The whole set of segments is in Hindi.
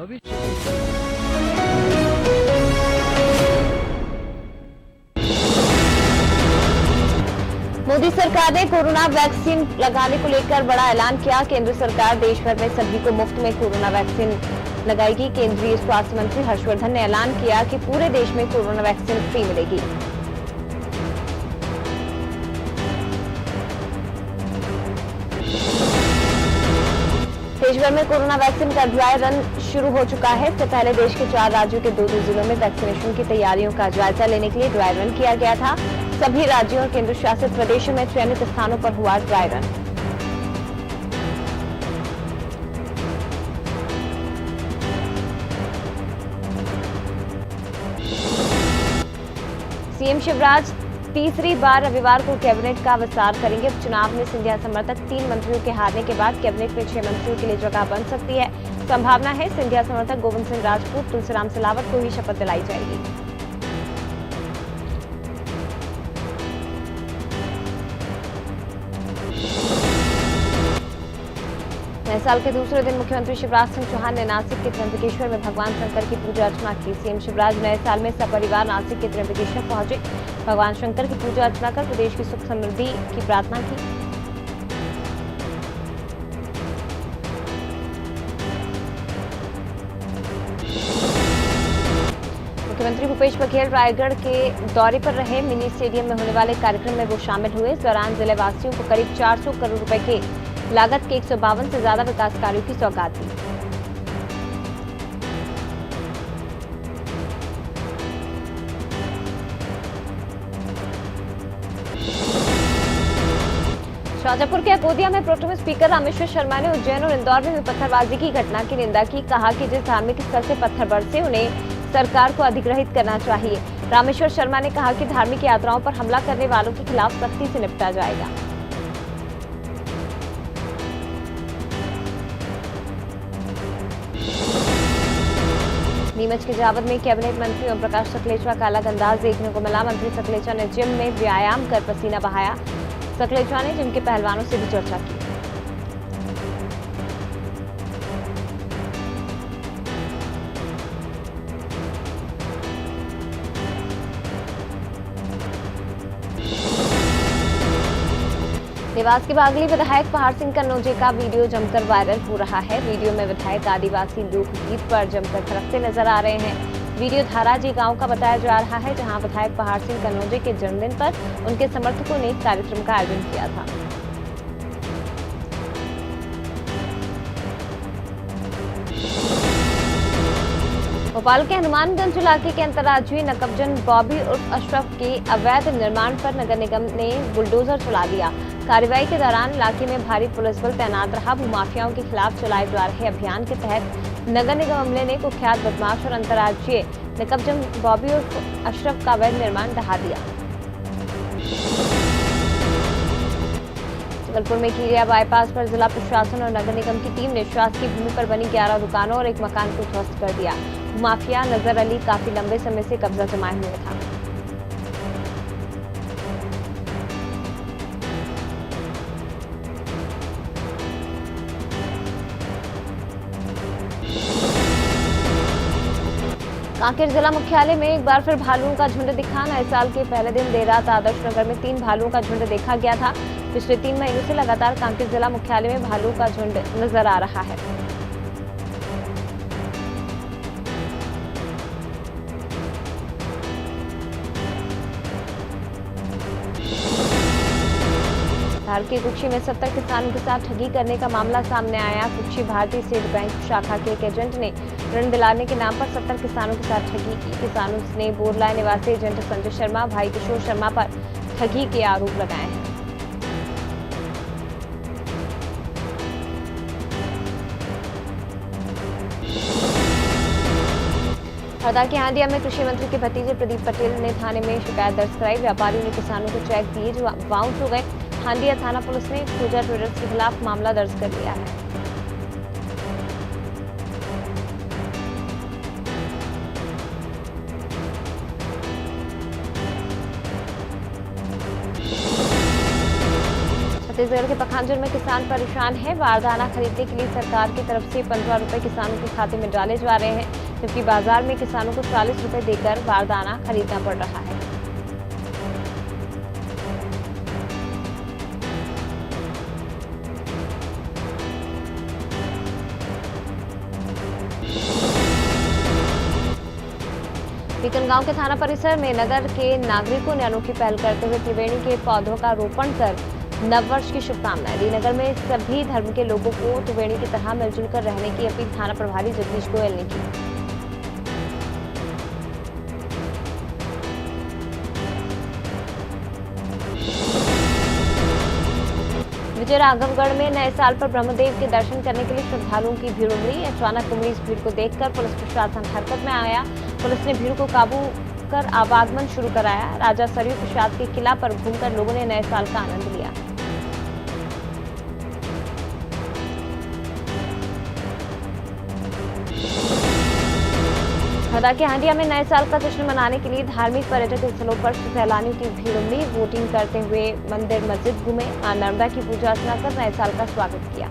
भविष्य मोदी सरकार ने कोरोना वैक्सीन लगाने को लेकर बड़ा ऐलान किया। केंद्र सरकार देश भर में सभी को मुफ्त में कोरोना वैक्सीन लगाएगी। केंद्रीय स्वास्थ्य मंत्री हर्षवर्धन ने ऐलान किया कि पूरे देश में कोरोना वैक्सीन फ्री मिलेगी। देश भर में कोरोना वैक्सीन का ड्राई रन शुरू हो चुका है। इससे पहले देश के 4 राज्यों के 2 जिलों में वैक्सीनेशन की तैयारियों का जायजा लेने के लिए ड्राई रन किया गया था। सभी राज्यों और केंद्र शासित प्रदेशों में चयनित स्थानों पर हुआ ड्राई रन। सीएम शिवराज तीसरी बार रविवार को कैबिनेट का विस्तार करेंगे। उपचुनाव में सिंधिया समर्थक 3 मंत्रियों के हारने के बाद कैबिनेट में 6 मंत्रियों के लिए जगह बन सकती है। संभावना है सिंधिया समर्थक गोविंद सिंह राजपूत, तुलसीराम सिलावट को ही शपथ दिलाई जाएगी। नए साल के दूसरे दिन मुख्यमंत्री शिवराज सिंह चौहान ने नासिक के त्र्यंबकेश्वर में भगवान शंकर की पूजा अर्चना की। सीएम शिवराज नए साल में सपरिवार नासिक के त्र्यंबकेश्वर पहुंचे। भगवान शंकर की पूजा अर्चना कर प्रदेश की सुख समृद्धि की प्रार्थना की। मुख्यमंत्री भूपेश बघेल रायगढ़ के दौरे पर रहे। मिनी स्टेडियम में होने वाले कार्यक्रम में वो शामिल हुए। इस दौरान जिले वासियों को करीब 400 करोड़ रुपए के लागत के 152 से ज्यादा विकास कार्यों की सौगात दी। शाजापुर के अकोदिया में प्रोटेम स्पीकर रामेश्वर शर्मा ने उज्जैन और इंदौर में हुई पत्थरबाजी की घटना की निंदा की। कहा कि जिस धार्मिक स्थल से पत्थर बरसे उन्हें सरकार को अधिग्रहित करना चाहिए। रामेश्वर शर्मा ने कहा कि धार्मिक यात्राओं पर हमला करने वालों के खिलाफ सख्ती से निपटा जाएगा। नीमच के जावद में कैबिनेट मंत्री ओम प्रकाश सकलेचा का अलग अंदाज देखने को मिला। मंत्री सकलेचा ने जिम में व्यायाम कर पसीना बहाया। सकलेचा ने जिम के पहलवानों से भी चर्चा की। देवास के बागली विधायक पहाड़ सिंह कन्नौजे का वीडियो जमकर वायरल हो रहा है। वीडियो में विधायक आदिवासी लोकगीत पर जमकर थिरकते नजर आ रहे हैं। वीडियो धाराजी गांव का बताया जा रहा है, जहां विधायक पहाड़ सिंह कन्नौजे के जन्मदिन पर उनके समर्थकों ने कार्यक्रम का आयोजन किया था। भोपाल के हनुमानगंज इलाके के अंतर्राज्यीय नकबजन बॉबी उर्फ अशरफ के अवैध निर्माण पर नगर निगम ने बुलडोजर चला दिया। कार्रवाई के दौरान इलाके में भारी पुलिस बल तैनात रहा। भूमाफियाओं के खिलाफ चलाए जा रहे अभियान के तहत नगर निगम अमले ने कुख्यात बदमाश और अंतर्राज्यीय नकबजन बॉबी उर्फ अशरफ का अवैध निर्माण ढहा दिया। जबलपुर में खीरिया बाईपास पर जिला प्रशासन और नगर निगम की टीम ने शासकीय भूमि पर बनी 11 दुकानों और एक मकान को ध्वस्त कर दिया। माफिया नजर अली काफी लंबे समय से कब्जा जमाए हुए था। कांकेर जिला मुख्यालय में एक बार फिर भालुओं का झुंड दिखा। नए साल के पहले दिन देर रात आदर्श नगर में 3 भालुओं का झुंड देखा गया था। पिछले 3 महीनों से लगातार कांकेर जिला मुख्यालय में भालुओं का झुंड नजर आ रहा है। धार के कुक्षी में 70 किसानों के साथ ठगी करने का मामला सामने आया। कुक्षी भारतीय स्टेट बैंक शाखा के एक एजेंट ने ऋण दिलाने के नाम पर 70 किसानों के साथ ठगी की। किसानों ने बोरला निवासी एजेंट संजय शर्मा, भाई किशोर शर्मा पर ठगी के आरोप लगाए हैं। हरदा के हांडिया में कृषि मंत्री के भतीजे प्रदीप पटेल ने थाने में शिकायत दर्ज कराई। व्यापारियों ने किसानों को चेक दिए जो बाउंस हो गए। हांडिया थाना पुलिस ने पूजा ट्रेडर्स के खिलाफ मामला दर्ज कर लिया है। छत्तीसगढ़ के पखांजर में किसान परेशान है। बारदाना खरीदने के लिए सरकार की तरफ से 15 रुपए किसानों के खाते में डाले जा रहे हैं, जबकि बाजार में किसानों को 40 रुपए देकर बारदाना खरीदना पड़ रहा है। बीकनगांव के थाना परिसर में नगर के नागरिकों ने अनोखी पहल करते हुए त्रिवेणी के पौधों का रोपण कर नववर्ष की शुभकामनाएं दी। नगर में सभी धर्म के लोगों को त्रिवेणी की तरह मिलजुल कर रहने की अपील थाना प्रभारी जगदीश गोयल ने की। विजय राघवगढ़ में नए साल पर ब्रह्मदेव के दर्शन करने के लिए श्रद्धालुओं की भीड़ उमड़ी। अचानक उमड़ी इस भीड़ को देखकर पुलिस प्रशासन हरकत में आया। पुलिस ने भीड़ को काबू कर आवागमन शुरू कराया। राजा सरयू प्रसाद के किला पर घूमकर लोगों ने नए साल का आनंद लिया। हरदा के हांडिया में नए साल का जश्न मनाने के लिए धार्मिक पर्यटक स्थलों पर सैलानियों की भीड़ उमड़ी। वोटिंग करते हुए मंदिर मस्जिद घूमे, मां नर्मदा की पूजा अर्चना कर नए साल का स्वागत किया।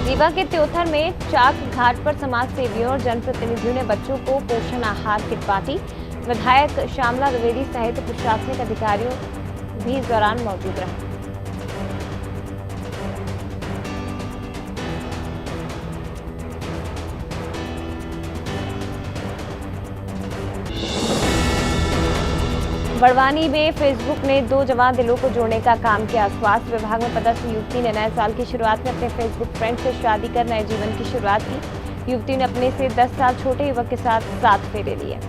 रीवा के त्योथर में चाक घाट पर समाज सेवियों और जनप्रतिनिधियों ने बच्चों को पोषण आहार किट बांटी। विधायक श्यामला द्विवेदी सहित प्रशासनिक अधिकारियों भी इस दौरान मौजूद रहे। बड़वानी में फेसबुक ने 2 जवां दिलों को जोड़ने का काम किया। स्वास्थ्य विभाग में पदस्थ युवती ने नए साल की शुरुआत में अपने फेसबुक फ्रेंड से शादी कर नए जीवन की शुरुआत की। युवती ने अपने से 10 साल छोटे युवक के साथ 7 फेरे लिए।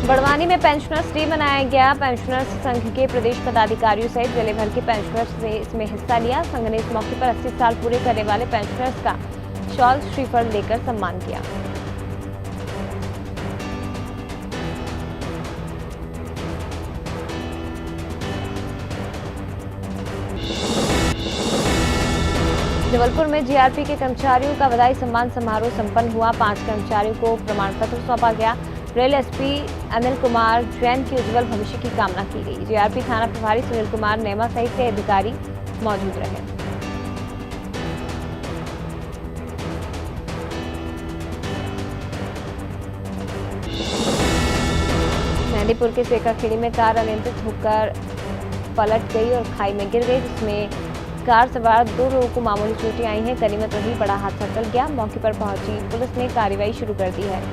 बड़वानी में पेंशनर्स डे मनाया गया। पेंशनर्स संघ के प्रदेश पदाधिकारियों सहित जिले भर के पेंशनर्स ने इसमें हिस्सा लिया। संघ ने इस मौके पर 80 साल पूरे करने वाले पेंशनर्स का शॉल श्रीफल देकर सम्मान किया। जबलपुर में जीआरपी के कर्मचारियों का बधाई सम्मान समारोह संपन्न हुआ। 5 कर्मचारियों को प्रमाण पत्र सौंपा गया। रेल एसपी अनिल कुमार जैन के उज्जवल भविष्य की कामना की गई। जीआरपी थाना प्रभारी सुनील कुमार नेमा सहित कई अधिकारी मौजूद रहे। मेहंदीपुर के सेकाखेड़ी में कार अनियंत्रित होकर पलट गई और खाई में गिर गई, जिसमें कार सवार 2 लोगों को मामूली चोटें आई हैं। गनीमत रही बड़ा हादसा टल गया। मौके पर पहुंची पुलिस ने कार्रवाई शुरू कर दी है।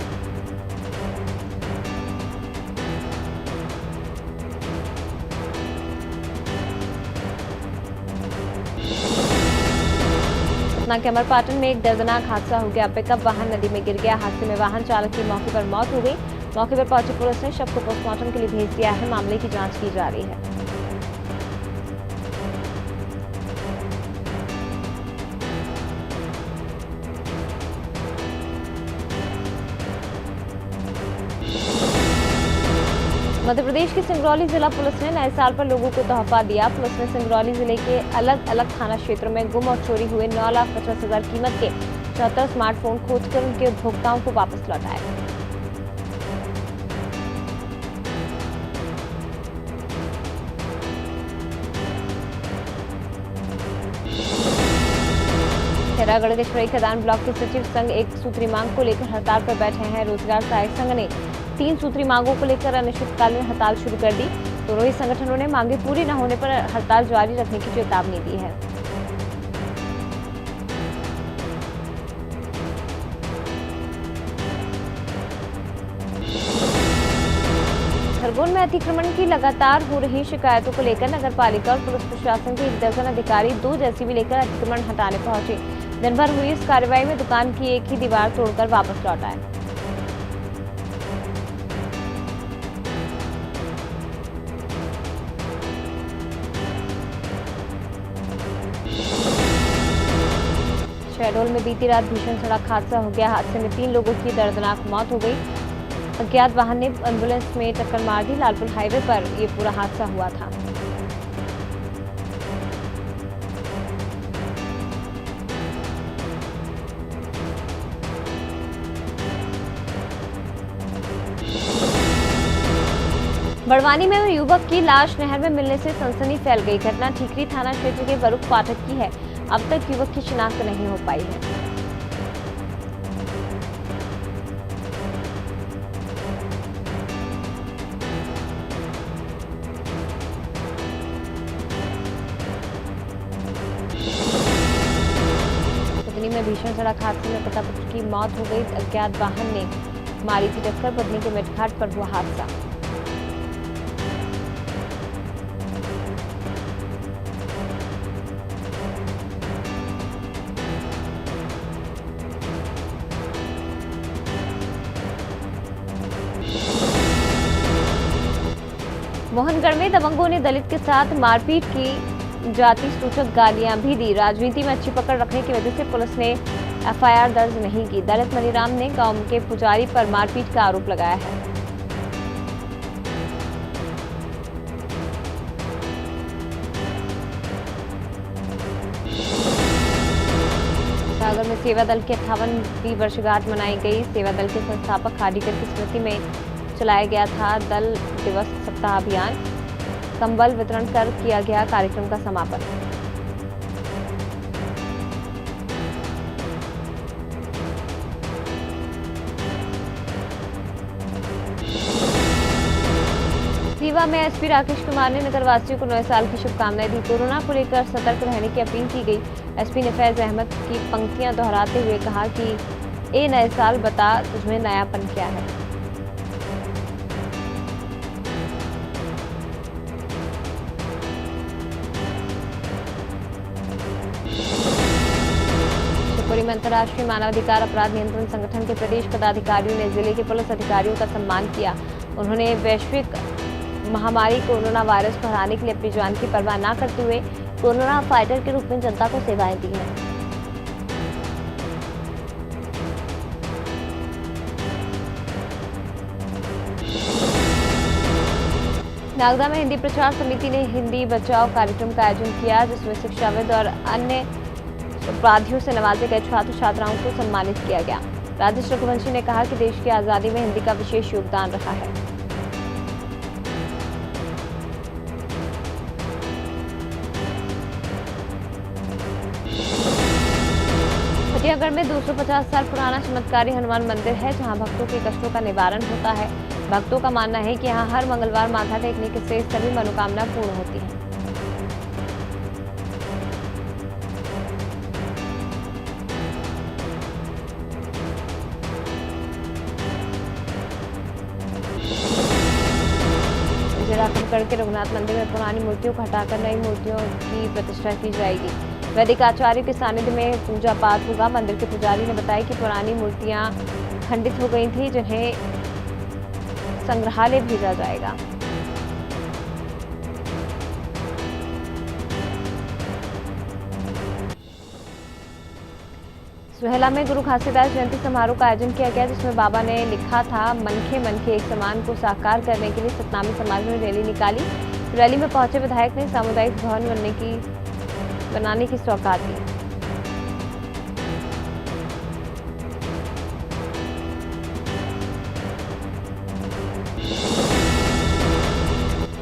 सतना के अमरपाटन में एक दर्दनाक हादसा हो गया। पिकअप वाहन नदी में गिर गया। हादसे में वाहन चालक की मौके पर मौत हो गई। मौके पर पहुंची पुलिस ने शव को पोस्टमार्टम के लिए भेज दिया है। मामले की जांच की जा रही है। मध्य प्रदेश की सिंगरौली जिला पुलिस ने नए साल पर लोगों को तोहफा दिया। पुलिस ने सिंगरौली जिले के अलग अलग थाना क्षेत्रों में गुम और चोरी हुए 9,50,000 कीमत के 74 स्मार्टफोन खोजकर उनके उपभोक्ताओं को वापस लौटाए। खैरागढ़ के चुरई खदान ब्लॉक के सचिव संघ एक सूत्री मांग को लेकर हड़ताल पर बैठे हैं। रोजगार सहायक संघ ने 3 सूत्री मांगों को लेकर अनिश्चितकालीन हड़ताल शुरू कर दी। दोनों ही संगठनों ने मांगे पूरी न होने पर हड़ताल जारी रखने की चेतावनी दी है। खरगोन में अतिक्रमण की लगातार हो रही शिकायतों को लेकर नगर पालिका और पुलिस प्रशासन के 1 दर्जन अधिकारी 2 जेसीबी लेकर अतिक्रमण हटाने पहुंचे। दिन भर हुई इस कार्रवाई में दुकान की एक ही दीवार तोड़कर वापस लौट आए। शहडोल में बीती रात भीषण सड़क हादसा हो गया। हादसे में 3 लोगों की दर्दनाक मौत हो गई। अज्ञात वाहन ने एम्बुलेंस में टक्कर मार दी। लालपुर हाईवे पर ये पूरा हादसा हुआ था। बड़वानी में युवक की लाश नहर में मिलने से सनसनी फैल गई। घटना ठीकरी थाना क्षेत्र के बरुख फाटक की है। अब तक युवक की शिनाख्त नहीं हो पाई है। बुधनी में भीषण सड़क हादसे में पिता पुत्र की मौत हो गई। अज्ञात वाहन ने मारी थी टक्कर। बुधनी के मेटघाट पर हुआ हादसा। मोहनगढ़ में दबंगों ने दलित के साथ मारपीट की। जाति सूचक गालियां भी दी। राजनीति में अच्छी पकड़ रखने की वजह से पुलिस ने एफआईआर दर्ज नहीं की। दलित मनीराम ने गांव के पुजारी पर मारपीट का आरोप लगाया है। सागर में सेवा दल की 58वीं वर्षगांठ मनाई गई। सेवा दल के संस्थापक खाडीकर की स्मृति में चलाया गया था दल दिवस सप्ताह अभियान। कंबल वितरण कर किया गया कार्यक्रम का समापन। रीवा में एसपी राकेश कुमार ने नगरवासियों को नए साल की शुभकामनाएं दी। कोरोना को लेकर सतर्क रहने की अपील की गई। एसपी ने फैज अहमद की पंक्तियां दोहराते हुए कहा कि ए नए साल बता तुझमें नयापन क्या है। शिवपुरी में अंतर्राष्ट्रीय मानवाधिकार अपराध नियंत्रण संगठन के प्रदेश पदाधिकारियों ने जिले के पुलिस अधिकारियों का सम्मान किया। उन्होंने वैश्विक महामारी कोरोना वायरस को हराने के लिए अपनी जान की परवाह न करते हुए कोरोना फाइटर के रूप में जनता को सेवाएं दी हैं। नागदा में हिंदी प्रचार समिति ने हिंदी बचाओ कार्यक्रम का आयोजन किया, जिसमें शिक्षाविद और अन्य अपराधियों से नवाजे गए छात्र छात्राओं को सम्मानित किया गया। राजेश रघुवंशी ने कहा कि देश की आजादी में हिंदी का विशेष योगदान रहा है। फतेहगढ़ में 250 साल पुराना चमत्कारी हनुमान मंदिर है, जहां भक्तों के कष्टों का निवारण होता है। भक्तों का मानना है कि यहां हर मंगलवार माथा टेकने से सभी मनोकामना पूर्ण होती है। रामगढ़ के रघुनाथ मंदिर में पुरानी मूर्तियों को हटाकर नई मूर्तियों की प्रतिष्ठा की जाएगी। वैदिक आचार्य के सानिध्य में पूजा पाठ होगा। मंदिर के पुजारी ने बताया कि पुरानी मूर्तियां खंडित हो गई थी, जिन्हें संग्रहालय भेजा जाएगा। सुहेला में गुरु घासीदास जयंती समारोह का आयोजन किया गया, जिसमें बाबा ने लिखा था मनखे मनखे एक समान को साकार करने के लिए सतनामी समाज में रैली निकाली। रैली में पहुंचे विधायक ने सामुदायिक भवन बनाने की सौगात दी।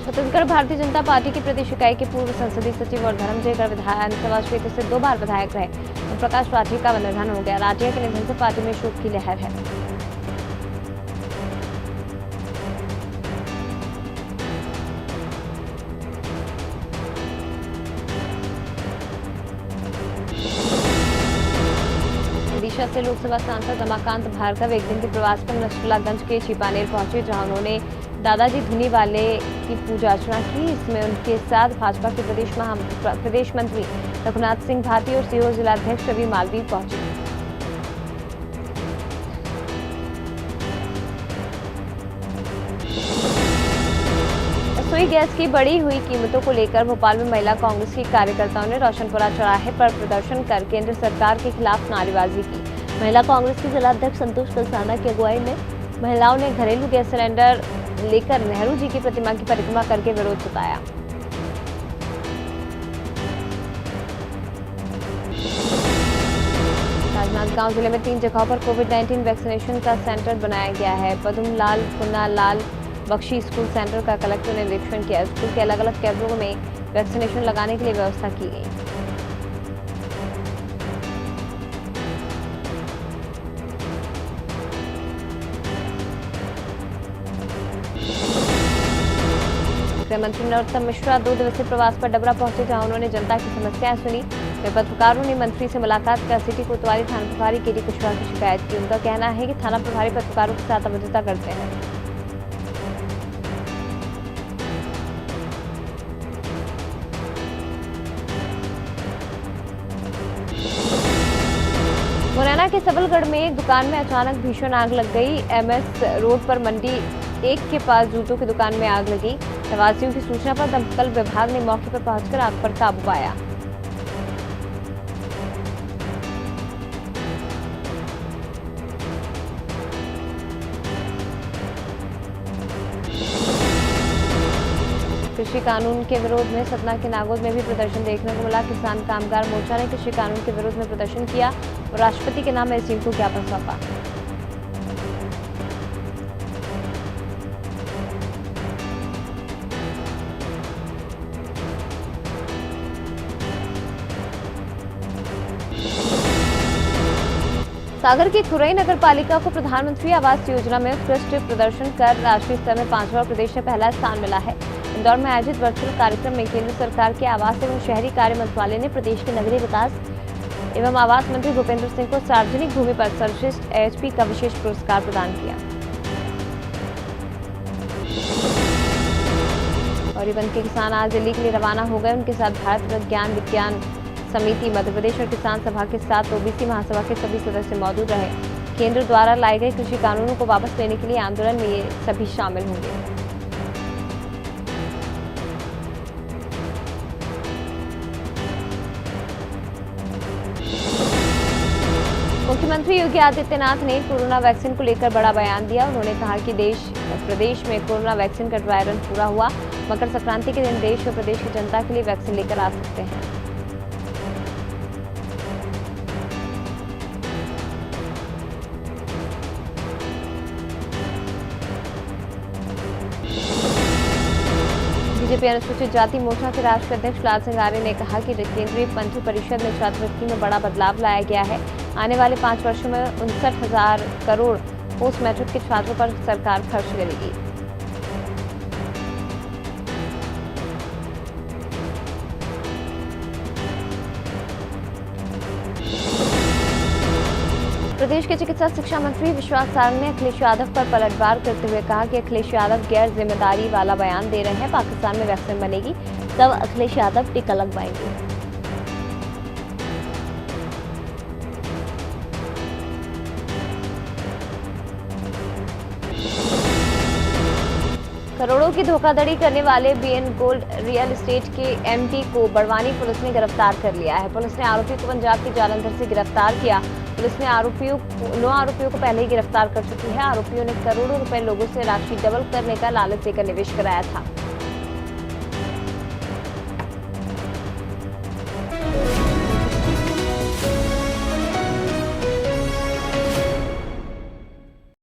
छत्तीसगढ़ भारतीय जनता पार्टी की प्रदेश इकाई के पूर्व संसदीय सचिव और धर्मजयगढ़ विधानसभा क्षेत्र से 2 बार विधायक रहे प्रकाश राठिया का निधन हो गया। राठिया के निधन से पार्टी में शोक की लहर है। विदिशा से लोकसभा सांसद रमाकांत भार्गव एक दिन के प्रवास पर नसरुल्लागंज के छिपानेर पहुंचे, जहां उन्होंने दादाजी धुनीवाले की पूजा अर्चना की। इसमें उनके साथ भाजपा के प्रदेश मंत्री रघुनाथ सिंह भाटी और सीहोर जिलाध्यक्ष रवि मालवीय पहुंचे। रसोई गैस की बढ़ी हुई कीमतों को लेकर भोपाल में महिला कांग्रेस की कार्यकर्ताओं ने रोशनपुरा चौराहे पर प्रदर्शन कर केंद्र सरकार के खिलाफ नारेबाजी की। महिला कांग्रेस के जिलाध्यक्ष संतोष कलसाना की अगुवाई में महिलाओं ने घरेलू गैस सिलेंडर लेकर नेहरू जी की प्रतिमा की परिक्रमा करके विरोध जताया। राजनांदगांव जिले में 3 जगहों पर कोविड-19 वैक्सीनेशन का सेंटर बनाया गया है। पदुमलाल पुन्ना लाल बख्शी स्कूल सेंटर का कलेक्टर ने निरीक्षण किया। स्कूल के अलग-अलग केंद्रों में वैक्सीनेशन लगाने के लिए व्यवस्था की गई। गृह मंत्री नरोत्तम मिश्रा 2 दिवसीय प्रवास पर डबरा पहुंचे, जहां उन्होंने जनता की समस्याएं सुनी। वे पत्रकारों ने मंत्री से मुलाकात कर सिटी कोतवाली थाना प्रभारी केडी कुशवाहा की शिकायत की। उनका कहना है कि थाना प्रभारी पत्रकारों के साथ अभद्रता करते हैं। मुरैना के सबलगढ़ में दुकान में अचानक भीषण आग लग गई। MS रोड पर मंडी 1 के पास जूतों की दुकान में आग लगी। निवासियों की सूचना पर दमकल विभाग ने मौके पर पहुंचकर आग पर काबू पाया। कृषि कानून के विरोध में सतना के नागौद में भी प्रदर्शन देखने को मिला। किसान कामगार मोर्चा ने कृषि कानून के विरोध में प्रदर्शन किया और राष्ट्रपति के नाम SDM को ज्ञापन सौंपा। सागर की खुरई नगर पालिका को प्रधानमंत्री आवास योजना में उत्कृष्ट प्रदर्शन कर राष्ट्रीय स्तर में 5वां और प्रदेश में पहला स्थान मिला है। इंदौर में आयोजित वर्चुअल कार्यक्रम में केंद्र सरकार के आवास एवं शहरी कार्य मंत्रालय ने प्रदेश के नगरीय विकास एवं आवास मंत्री भूपेंद्र सिंह को सार्वजनिक भूमि पर सर्वश्रेष्ठ AHP का विशेष पुरस्कार प्रदान किया। और बन के किसान आज दिल्ली के लिए रवाना हो गए। उनके साथ भारत विज्ञान समिति मध्य प्रदेश और किसान सभा के साथ OBC महासभा के सभी सदस्य मौजूद रहे। केंद्र द्वारा लाए गए कृषि कानूनों को वापस लेने के लिए आंदोलन में ये सभी शामिल होंगे। मुख्यमंत्री योगी आदित्यनाथ ने कोरोना वैक्सीन को लेकर बड़ा बयान दिया। उन्होंने कहा कि प्रदेश में कोरोना वैक्सीन का ड्राई रन पूरा हुआ। मकर संक्रांति के दिन देश और प्रदेश की जनता के लिए वैक्सीन लेकर आ सकते हैं। बीजेपी अनुसूचित जाति मोर्चा के राष्ट्रीय अध्यक्ष लाल सिंह आर्य ने कहा कि केंद्रीय मंत्री परिषद में छात्रवृत्ति में बड़ा बदलाव लाया गया है। आने वाले 5 वर्षों में 59,000 करोड़ पोस्ट मैट्रिक के छात्रों पर सरकार खर्च करेगी। प्रदेश के चिकित्सा शिक्षा मंत्री विश्वास सारंग ने अखिलेश यादव पर पलटवार करते हुए कहा कि अखिलेश यादव गैर जिम्मेदारी वाला बयान दे रहे हैं। पाकिस्तान में वैक्सीन बनेगी तब अखिलेश यादव टीका लगवाएंगे। करोड़ों की धोखाधड़ी करने वाले BN गोल्ड रियल एस्टेट के MD को बड़वानी पुलिस ने गिरफ्तार कर लिया है। पुलिस ने आरोपी को पंजाब के जालंधर से गिरफ्तार किया। पुलिस ने 9 आरोपियों को पहले ही गिरफ्तार कर चुकी है। आरोपियों ने करोड़ों रुपए लोगों से राशि डबल करने का लालच देकर निवेश कराया था।